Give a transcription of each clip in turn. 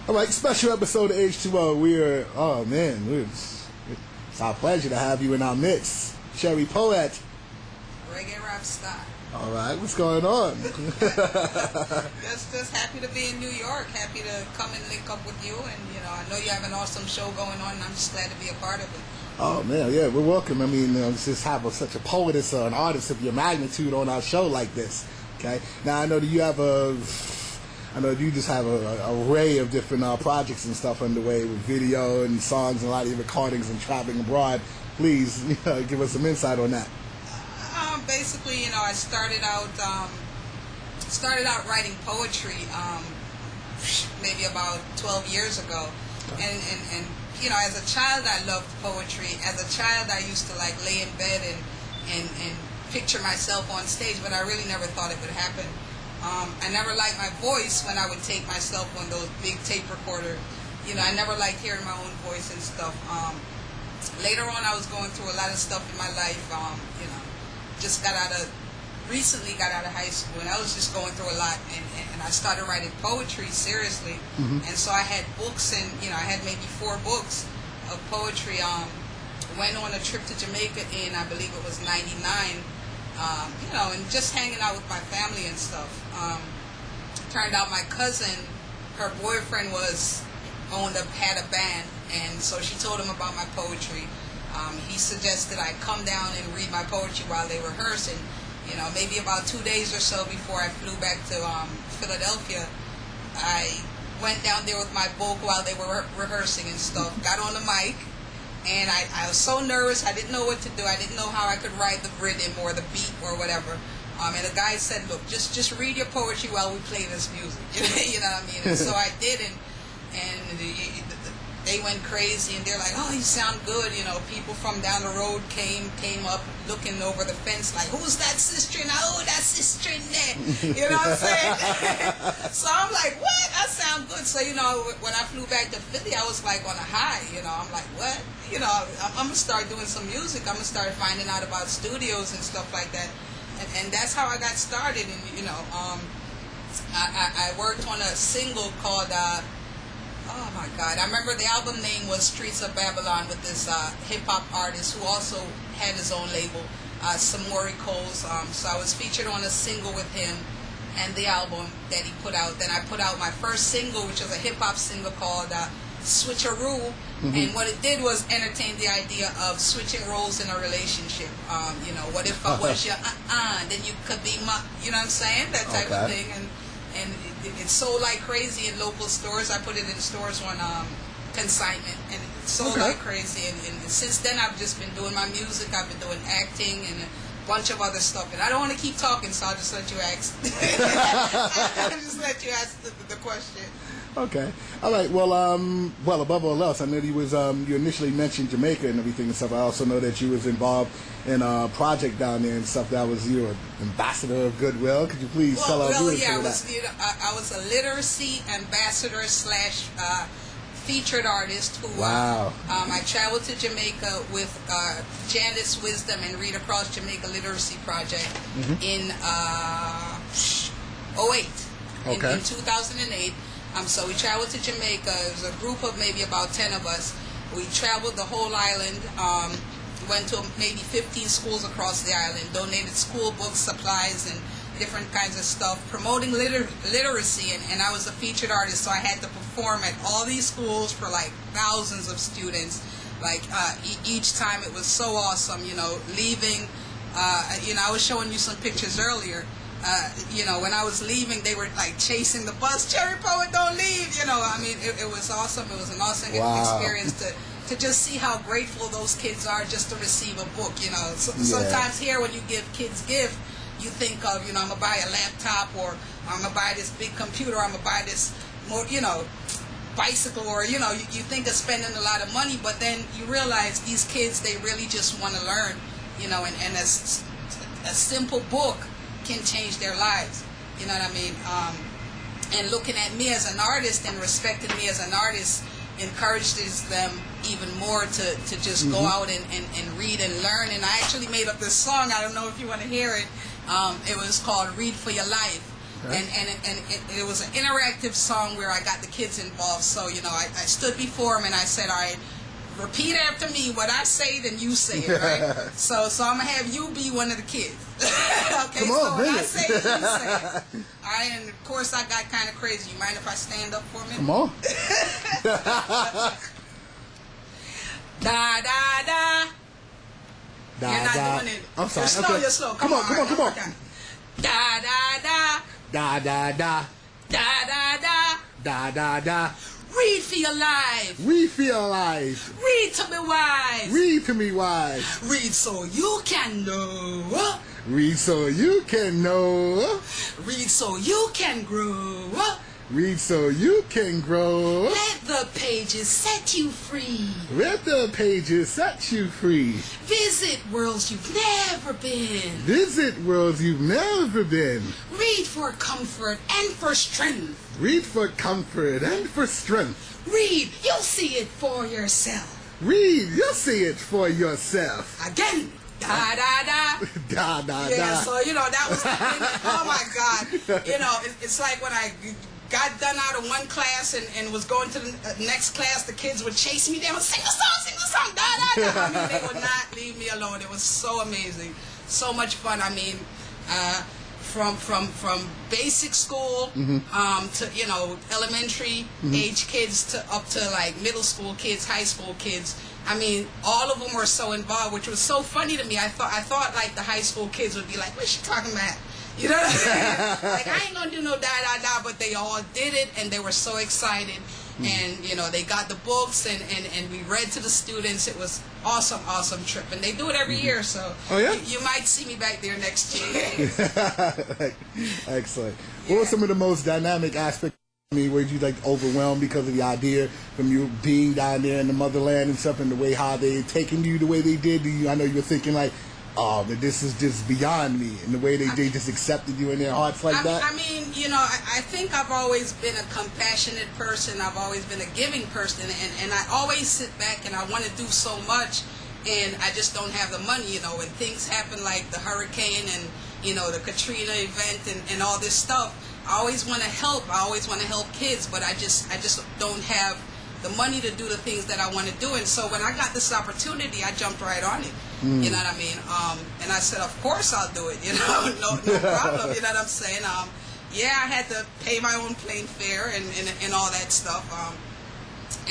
All right, special episode of H2O. It's our pleasure to have you in our midst. Cherri poet. Reggae rap star. All right, what's going on? just happy to be in New York. Happy to come and link up with you. And, I know you have an awesome show going on, and I'm just glad to be a part of it. Oh, man, yeah, we're welcome. I mean, just have such a poetess or an artist of your magnitude on our show like this, okay? Now, I know that you have you just have an array of different projects and stuff underway with video and songs and a lot of your recordings and traveling abroad. Please, give us some insight on that. Basically, I started out writing poetry maybe about 12 years ago, and as a child I loved poetry. As a child I used to lay in bed and picture myself on stage, but I really never thought it would happen. I never liked my voice when I would take myself on those big tape recorder. I never liked hearing my own voice and stuff. Later on I was going through a lot of stuff in my life. Recently got out of high school, and I was just going through a lot, and I started writing poetry seriously. And so I had books, and I had maybe 4 books of poetry. Went on a trip to Jamaica in, I believe it was 99, and just hanging out with my family and stuff. Turned out my cousin, her boyfriend had a band, and so she told him about my poetry. He suggested I come down and read my poetry while they rehearsed, and maybe about 2 days or so before I flew back to Philadelphia, I went down there with my book while they were rehearsing and stuff, got on the mic, and I was so nervous, I didn't know what to do. I didn't know how I could write the rhythm or the beat or whatever. And the guy said, look, just read your poetry while we play this music. You know what I mean? And so I did, and they went crazy, and they're like, oh, you sound good. People from down the road came up looking over the fence like, who's that sister? And oh, that sister in there. You know what I'm saying? So I'm like, what? I sound good. So, when I flew back to Philly, I was like on a high. I'm like, what? I'm going to start doing some music. I'm going to start finding out about studios and stuff like that. And that's how I got started. And, I worked on a single called... oh my God! I remember the album name was Streets of Babylon with this hip-hop artist who also had his own label, Samori Coles. So I was featured on a single with him and the album that he put out. Then I put out my first single, which was a hip-hop single called Switcheroo. And what it did was entertain the idea of switching roles in a relationship. What if I was your then you could be my, you know what I'm saying? That type of thing. And it sold like crazy in local stores. I put it in stores on consignment, and it sold like crazy. And since then, I've just been doing my music. I've been doing acting and a bunch of other stuff. And I don't want to keep talking, so I'll just let you ask. I'll just let you ask the question. Okay. All right. Well, above all else, I know you initially mentioned Jamaica and everything and stuff. I also know that you was involved in a project down there and stuff. That was you, ambassador of Goodwill. Could you please tell our viewers about that? I was a literacy ambassador / featured artist who I traveled to Jamaica with Janice Wisdom and Read Across Jamaica Literacy Project in 2008. Okay. In 2008. So we traveled to Jamaica. It was a group of maybe about 10 of us. We traveled the whole island, went to maybe 15 schools across the island, donated school books, supplies, and different kinds of stuff, promoting literacy, and I was a featured artist, so I had to perform at all these schools for thousands of students. Each time it was so awesome, leaving, I was showing you some pictures earlier. When I was leaving, they were chasing the bus. Cherri Poet, don't leave. It was awesome. It was an awesome experience to just see how grateful those kids are just to receive a book. Sometimes here when you give kids gifts, you think of, I'm gonna buy a laptop, or I'm gonna buy this big computer, I'm gonna buy this more, bicycle, or you think of spending a lot of money, but then you realize these kids, they really just want to learn, and a simple book can change their lives. You know what I mean? And looking at me as an artist and respecting me as an artist encourages them even more to just go out and read and learn. And I actually made up this song. I don't know if you want to hear it. It was called Read for Your Life. Okay. And it was an interactive song where I got the kids involved. So, you know, I stood before them and I said, all right, repeat after me. What I say, then you say it, right? so I'm going to have you be one of the kids. Okay, Come on, so when I it. say it, you say it. All right, and of course I got kind of crazy. You mind if I stand up for a minute? Come on. Da, da, da. Da, You're not da. doing it. I'm sorry. You're slow, Okay. you're slow. Come on. Okay. Da, da, da. Da, da, da. Da, da, da. Da, da, da. Read for your life. We feel alive. Read to me wise. Read to me wise. Read so you can know. Read so you can know. Read so you can grow. Read so you can grow. Let the pages set you free. Let the pages set you free. Visit worlds you've never been. Visit worlds you've never been. Read for comfort and for strength. Read for comfort and for strength. Read, you'll see it for yourself. Read, you'll see it for yourself. Again. Da da da. Da, da, Yeah, da. so, you know, that was the thing. Oh, my God. You know, it's like when I got done out of one class and was going to the next class, the kids would chase me down, sing the song, da, da, da. I mean, they would not leave me alone. It was so amazing. So much fun. I mean, from basic school to, you know, elementary age kids to up to like middle school kids, high school kids. I mean, all of them were so involved, which was so funny to me. I thought like the high school kids would be like, what's she talking about? You know what I'm saying? Like, I ain't gonna do no da-da-da, but they all did it, and they were so excited. And, you know, they got the books, and we read to the students. It was awesome trip. And they do it every year, so Oh, yeah? you might see me back there next year. Excellent. What were some of the most dynamic aspects? I mean, were you like overwhelmed because of the idea from you being down there in the motherland and stuff, and the way how they taken you the way they did? I know you were thinking like, oh, that this is just beyond me, and the way they just accepted you in their hearts like that? I mean, you know, I think I've always been a compassionate person. I've always been a giving person, and I always sit back and I want to do so much, and I just don't have the money, you know, when things happen like the hurricane and, you know, the Katrina event and all this stuff. I always want to help. I always want to help kids, but I just don't have the money to do the things that I want to do. And so when I got this opportunity, I jumped right on it. You know what I mean? And I said, of course I'll do it. You know, no problem. You know what I'm saying? Yeah, I had to pay my own plane fare and all that stuff.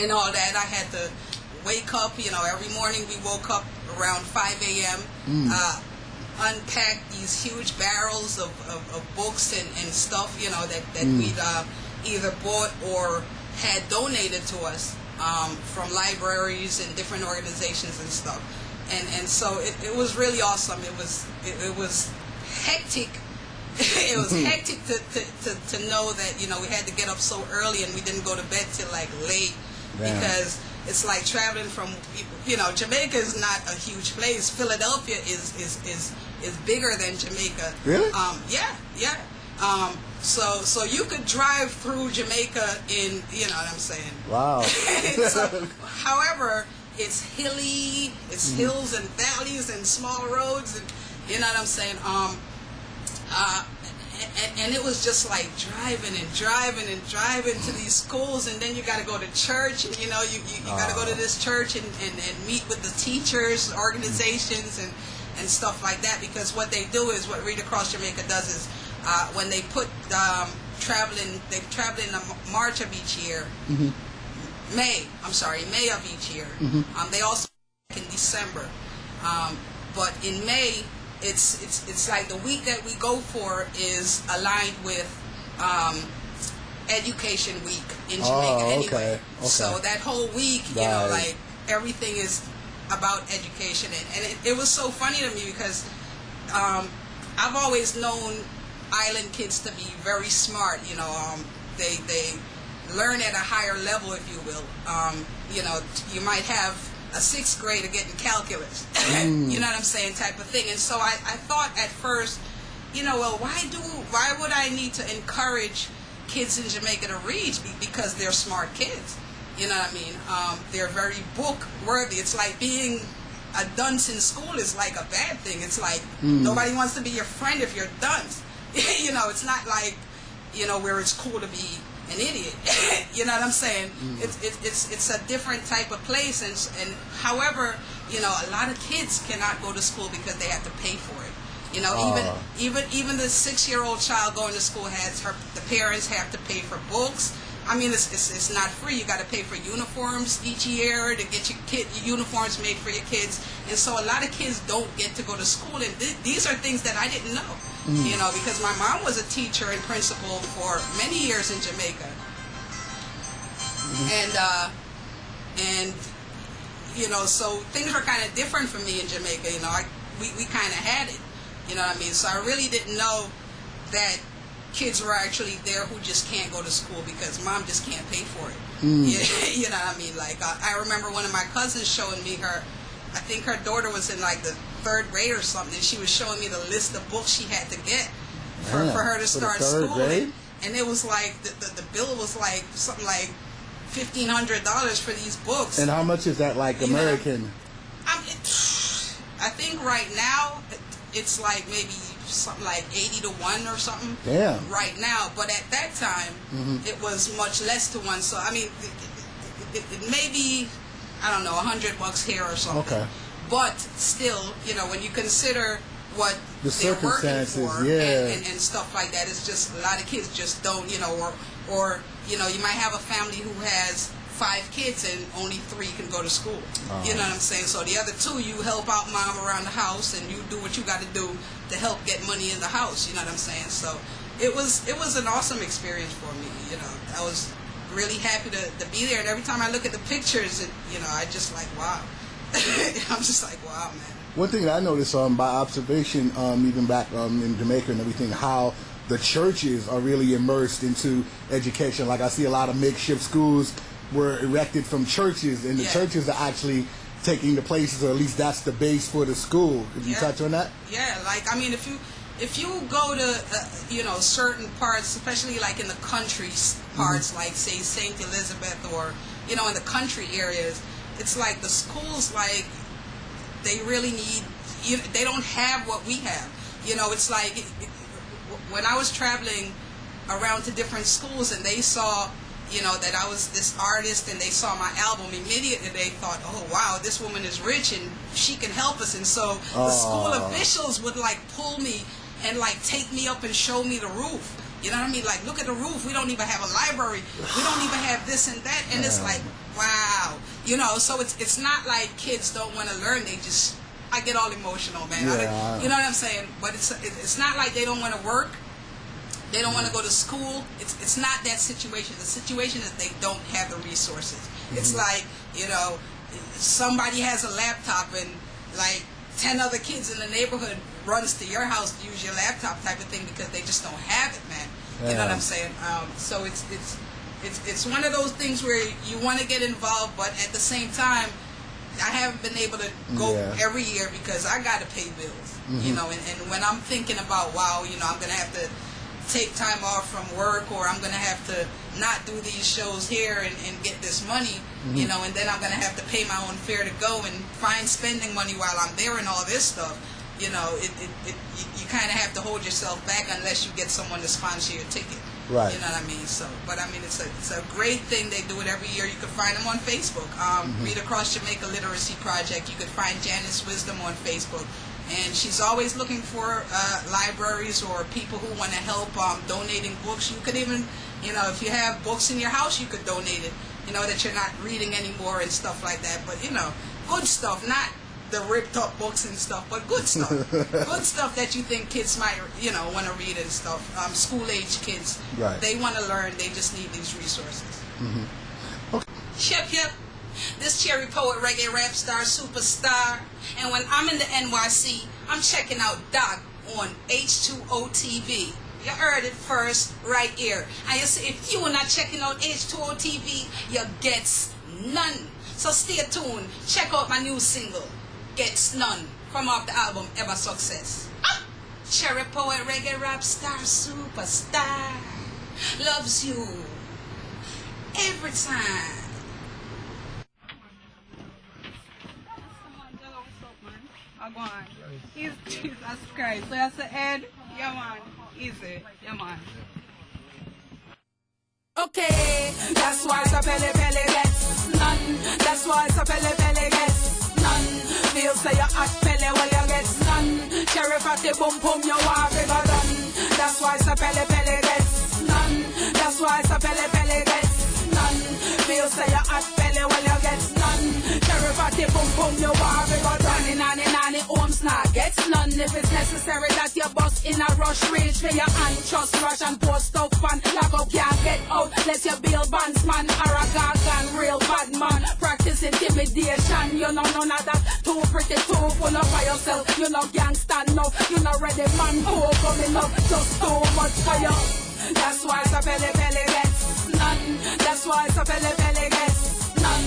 And all that, I had to wake up. You know, every morning we woke up around 5 a.m. Unpack these huge barrels of books and stuff, you know, that we'd either bought or had donated to us from libraries and different organizations and stuff. And so it was really awesome. It was hectic. It was hectic to know that, you know, we had to get up so early and we didn't go to bed till like late. Damn. Because it's like traveling from, you know, Jamaica is not a huge place. Philadelphia is bigger than Jamaica. Really? Yeah. So you could drive through Jamaica in, you know what I'm saying? Wow. So, however, it's hilly, it's hills and valleys and small roads, and you know what I'm saying? And it was just like driving to these schools, and then you got to go to church, and you know you got to go to this church and meet with the teachers, organizations, and stuff like that, because what they do is, what Read Across Jamaica does is, when they put they travel in the March of each year, May of each year. They also in December, but in May, it's like the week that we go for is aligned with Education Week in Jamaica anyway. Okay. So that whole week, you know, like everything is about education, and it was so funny to me because I've always known island kids to be very smart. You know, they learn at a higher level, if you will. You know, you might have a sixth grader getting calculus, you know what I'm saying, type of thing. And so I thought at first, you know, well, why would I need to encourage kids in Jamaica to read? Because they're smart kids, you know what I mean? They're very book worthy. It's like being a dunce in school is like a bad thing. It's like nobody wants to be your friend if you're dunce. You know, it's not like, you know, where it's cool to be an idiot. You know what I'm saying? It's a different type of place, and however, you know, a lot of kids cannot go to school because they have to pay for it. You know, even the 6-year-old child going to school the parents have to pay for books. I mean, it's not free. You got to pay for uniforms each year to get your uniforms made for your kids, and so a lot of kids don't get to go to school. And these are things that I didn't know, you know, because my mom was a teacher and principal for many years in Jamaica, and you know, so things were kind of different for me in Jamaica. You know, we kind of had it, you know what I mean. So I really didn't know that kids were actually there who just can't go to school because mom just can't pay for it. You know what I mean? Like, I remember one of my cousins showing me I think her daughter was in like the 3rd grade or something, and she was showing me the list of books she had to get for her to start school. And it was like, the bill was like something like $1,500 for these books. And how much is that, like, American? I think right now it's like maybe something like 80 to 1 or something. Damn. Right now, but at that time it was much less to 1. So I mean, it may be, I don't know, $100 here or something. Okay. But still, you know, when you consider what the they're working for and stuff like that, it's just a lot of kids just don't, you know, or you know, you might have a family who has 5 kids and only 3 can go to school. You know what I'm saying? So the other 2, you help out mom around the house and you do what you got to do to help get money in the house. You know what I'm saying? So it was an awesome experience for me. You know, I was really happy to be there. And every time I look at the pictures, you know, I just like, wow. I'm just like, wow, man. One thing that I noticed by observation, even back in Jamaica and everything, how the churches are really immersed into education. Like, I see a lot of makeshift schools were erected from churches, and the churches are actually taking the places, or at least that's the base for the school. Could you touch on that? Yeah, like, I mean, if you go to you know, certain parts, especially like in the country parts, like say St. Elizabeth, or you know, in the country areas, it's like the schools, like, they really need, they don't have what we have. You know, it's like when I was traveling around to different schools and they saw, you know, that I was this artist and they saw my album, immediately they thought, oh wow, this woman is rich and she can help us. And so the school officials would like pull me and like take me up and show me the roof. You know what I mean? Like, look at the roof. We don't even have a library. We don't even have this and that. And it's like, wow. You know, so it's not like kids don't want to learn. They just, I get all emotional, man. You know what I'm saying? But it's not like they don't want to work. They don't want to go to school. It's not that situation. The situation is they don't have the resources. It's like, you know, somebody has a laptop and like 10 other kids in the neighborhood runs to your house to use your laptop type of thing because they just don't have it, man. You know what I'm saying? So it's one of those things where you want to get involved, but at the same time, I haven't been able to go every year because I got to pay bills. You know, and when I'm thinking about, wow, you know, I'm going to have to take time off from work, or I'm going to have to not do these shows here and get this money, you know, and then I'm going to have to pay my own fare to go and find spending money while I'm there and all this stuff. You know, you kind of have to hold yourself back unless you get someone to sponsor your ticket. Right. You know what I mean? So, but I mean, it's a great thing. They do it every year. You can find them on Facebook. Read Across Jamaica Literacy Project. You could find Janice Wisdom on Facebook. And she's always looking for libraries or people who want to help donating books. You could even, you know, if you have books in your house, you could donate it, you know, that you're not reading anymore and stuff like that. But, you know, good stuff, not the ripped up books and stuff, but good stuff. Good stuff that you think kids might, you know, want to read and stuff. School-age kids, they want to learn. They just need these resources. Okay. Yep. This Cherri poet, reggae rap star, superstar. And when I'm in the NYC, I'm checking out Doc on H2O-TV. You heard it first right here. And you see, if you are not checking out H2O-TV, you gets none. So stay tuned. Check out my new single, Gets None, from off the album Ever Success. Cherri poet, reggae rap star, superstar. Loves you every time. Go on. He's Jesus Christ. So that's the end. Yeah, man. Easy. Yeah, man. Okay, that's why the belly gets none. That's why the belly gets none. Feel say you hot belly, well you get none. Cherry fatty boom boom, you want to go done. That's why the belly gets none. That's why the belly gets none. Feel say you hot belly, well you get none. Cherry fatty boom boom, you want to go done. Nanny homes now gets none. If it's necessary that you bust in a rush, reach for your hand, trust rush and post up fan. Lock up can't get out, let you build bandsman or a gargan, real bad man. Practice intimidation, you know none of that. Too pretty, too full of yourself. You know gangsta no, you know ready man who coming up. Just too much for you. That's why the belly gets none. That's why the belly gets none.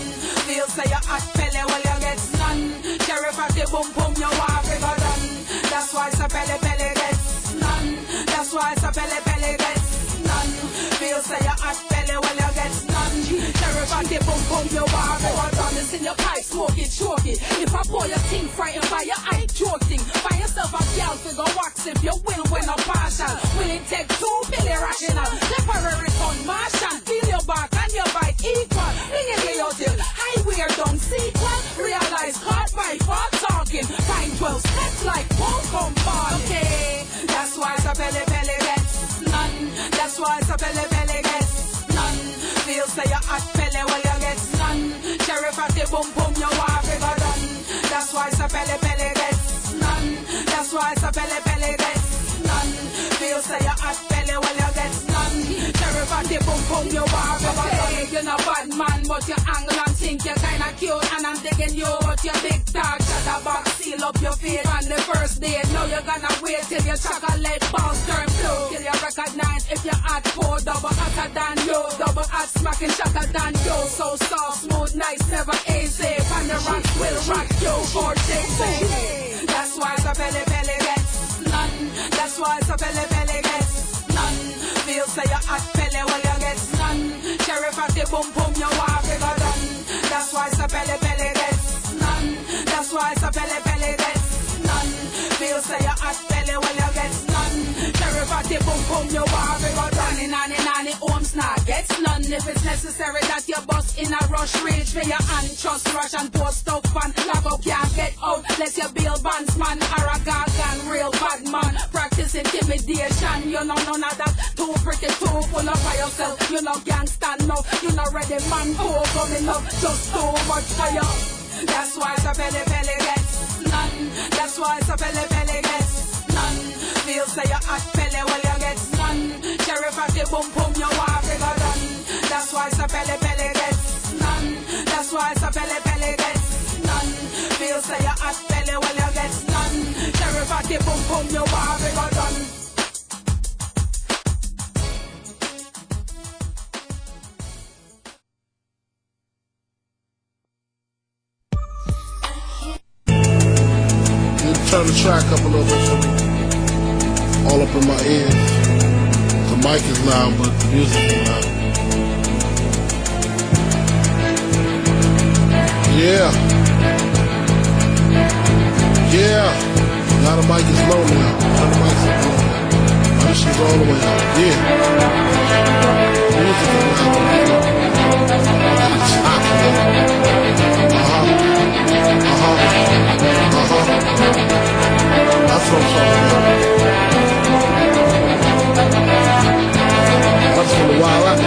Feel say you hot belly, well you get none. Cherry fatty boom boom, you want to go done. That's why the belly gets none. That's why the belly gets none. Feel say you hot belly, well you get none. Cherry fatty boom boom, you want to go done. Listen your pipe, smoke it, choke it. If I pour your thing frightened by your eye joking, find yourself a girl to go wax if you will win a partial. Will it take two Billy rational? Temporary on Martian, feel your back and your bite equal. Bring it your till highway don't sequel. Realize caught by far talking. Find 12 steps like won't come far. Okay, that's why the belly gets none. That's why the belly gets none. Feel say you hot belly, well you get none. Cherry fatty boom boom, you want to go done. That's why the belly gets none. That's why the belly gets none. Feel say you hot belly, well you get none. Cherry fatty boom boom, you want to go done. You're not bad man, but you angle and think you're kinda cute. And I'm digging you, but you're big dog. Shut the box, seal up your feet on the first day. Now you're gonna wait till your chocolate balls turn blue. Till you recognize if you're hot, pour double hotter than you. Double hot smacking shatter than you. So soft, smooth, nice, never easy. On the rock will rock you for days. That's why the belly gets none. That's why the belly gets none. Feel say you hot belly, well you get none. Cherry fatty boom boom, you want to go done. That's why the belly gets none. That's why the belly gets none. Feel say you hot belly, well you get none. Cherry fatty boom boom, you want to go done. Nanny homes now gets none. If it's necessary that you bust in a rush, reach for your hand, trust rush and post up fan. Lock up can't get out, let you build bandsman or a gargan, real bad man. Practice intimidation, you know none of that. Too pretty, too full of yourself. You know gangsta no, you know ready man who coming up. Just too much for you. That's why the belly gets none. That's why the belly gets none. Feel say you hot belly, well you get none. Cherry fatty boom boom, you want to go done. That's why the belly gets none. That's why the belly gets none. Feel say you hot belly, well you get none. Cherry fatty boom boom, you want to go done. Turn the track up a little bit for me. All up in my ears. The mic is loud, but the music is loud. Yeah. Yeah. Now the mic is low now. Turn the mic is low now. This is all the way up. Yeah. The music is loud. It's hot. That's what I'm talking about. I just want to wild out.